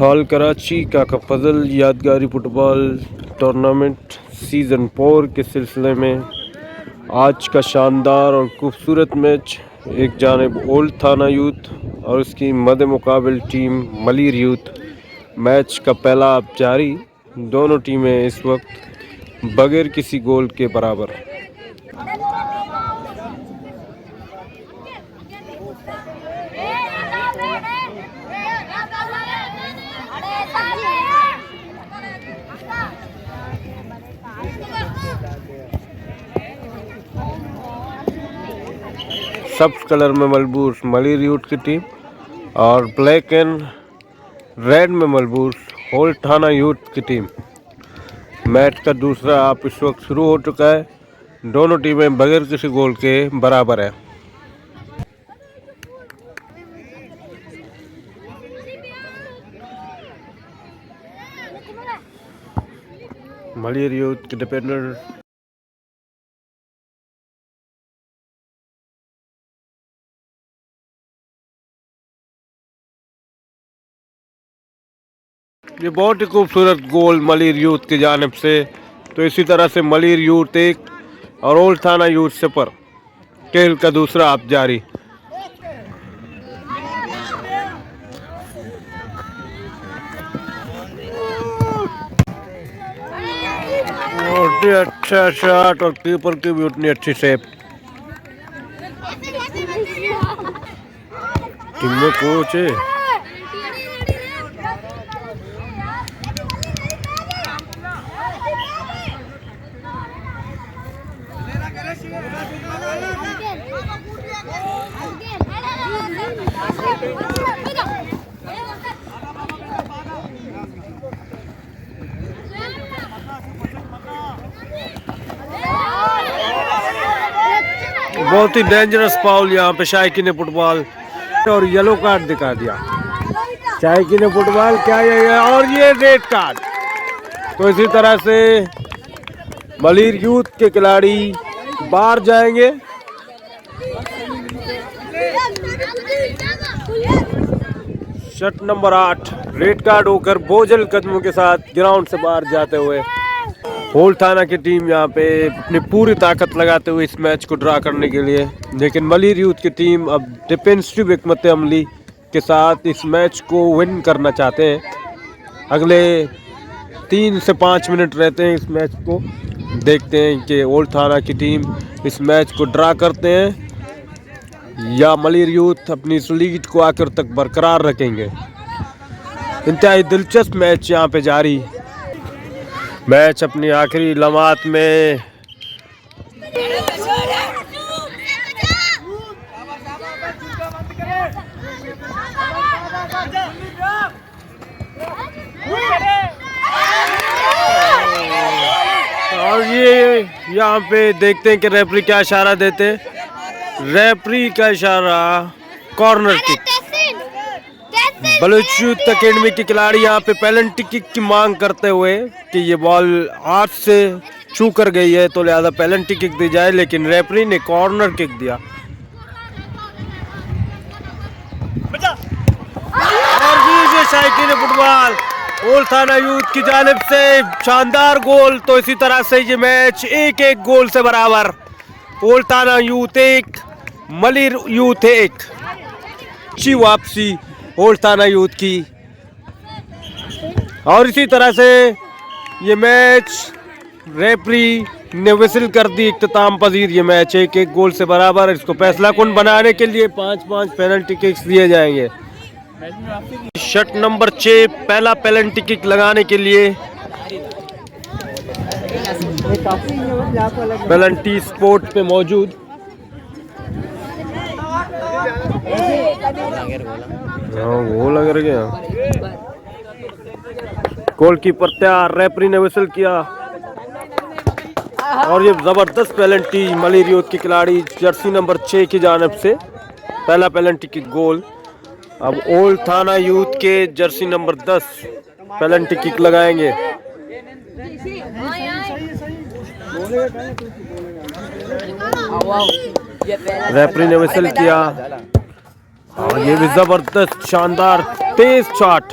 Hall Karachi काका फजल यादगारी football tournament season 4 के सिलसिले में आज का शानदार और खूबसूरत मैच एक जानिब ओल्ड थाना यूथ और उसकी मद मुकाबिल टीम मलिर यूथ। मैच का पहला अब जारी, दोनों टीमें इस वक्त बगैर किसी गोल के बराबर। सब्ज कलर में मलबूस मलिर यूथ की टीम और ब्लैक एंड रेड में मलबूस ओल्ड थाना यूथ की टीम। मैच का दूसरा आप इस वक्त शुरू हो चुका है, दोनों टीमें बगैर किसी गोल के बराबर है। मलिर यूथ के डिफेंडर ये बहुत ही खूबसूरत गोल मलिर यूथ की जानिब से। तो इसी तरह से मलिर यूथ 1 और ओल्ड थाना यूथ 0। खेल का दूसरा आप जारी। बहुत ही अच्छा शॉट और कीपर की भी उतनी अच्छी सेव। टीम में कोच है। बहुत ही डेंजरस फाउल यहाँ पे शायकी ने फुटबॉल और येलो कार्ड दिखा दिया। शायकी ने फुटबॉल क्या है और ये रेड कार्ड। तो इसी तरह से मलिर यूथ के खिलाड़ी बाहर जाएंगे। शर्ट नंबर 8 रेड कार्ड होकर बोझल कदमों के साथ ग्राउंड से बाहर जाते हुए ओल्ड थाना की टीम यहाँ पे अपनी पूरी ताकत लगाते हुए इस मैच को ड्रा करने के लिए, लेकिन मलिर यूथ की टीम अब डिफेंसिव हिकमत अमली के साथ इस मैच को विन करना चाहते हैं। अगले 3 से 5 मिनट रहते हैं इस मैच को। देखते हैं कि ओल्ड थाना की टीम इस मैच को ड्रा करते हैं या मलिर यूथ अपनी इस लीड को आखिर तक बरकरार रखेंगे। इंतहाई दिलचस्प मैच यहाँ पे जारी। मैच अपनी आखिरी लम्हात में और ये यहाँ पे देखते हैं कि रेफरी क्या इशारा देते हैं। रेफरी का इशारा कॉर्नर किक। बलूच अकेडमी के खिलाड़ी यहाँ पे पेनल्टी किक की मांग करते हुए कि ये बॉल हाथ से छू कर गई है तो लिहाजा पेनल्टी किक दी जाए, लेकिन रेफरी ने कॉर्नर किक दिया। और ये शायकी ने फुटबॉल ओल्ड थाना यूथ की जानिब से शानदार गोल। तो इसी तरह से ये मैच 1-1 गोल से बराबर। ओल्ड थाना यूथ 1 मलिर यूथ 1 अच्छी वापसी ओल्ड थाना यूथ की। और इसी तरह से ये मैच रेफरी ने विसिल कर दी इख्तिताम पजीर। ये मैच 1-1 गोल से बराबर। इसको फैसला कुन बनाने के लिए 5-5 पेनल्टी किक्स दिए जाएंगे। शर्ट नंबर 6 पहला पेनल्टी किक लगाने के लिए पेनल्टी स्पॉट पे मौजूद। गोल लग गया। गोलकीपर तैयार, रेफरी ने विसल किया और ये जबरदस्त पेनल्टी मलिर यूथ की खिलाड़ी जर्सी नंबर 6 की जानिब से पहला पेनल्टी किक गोल। अब ओल्ड थाना यूथ के जर्सी नंबर 10 पेनल्टी किक लगाएंगे। रेफरी ने विसल किया और ये भी जबरदस्त शानदार तेज शॉट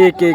1-1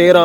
13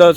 10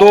2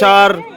4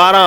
12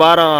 12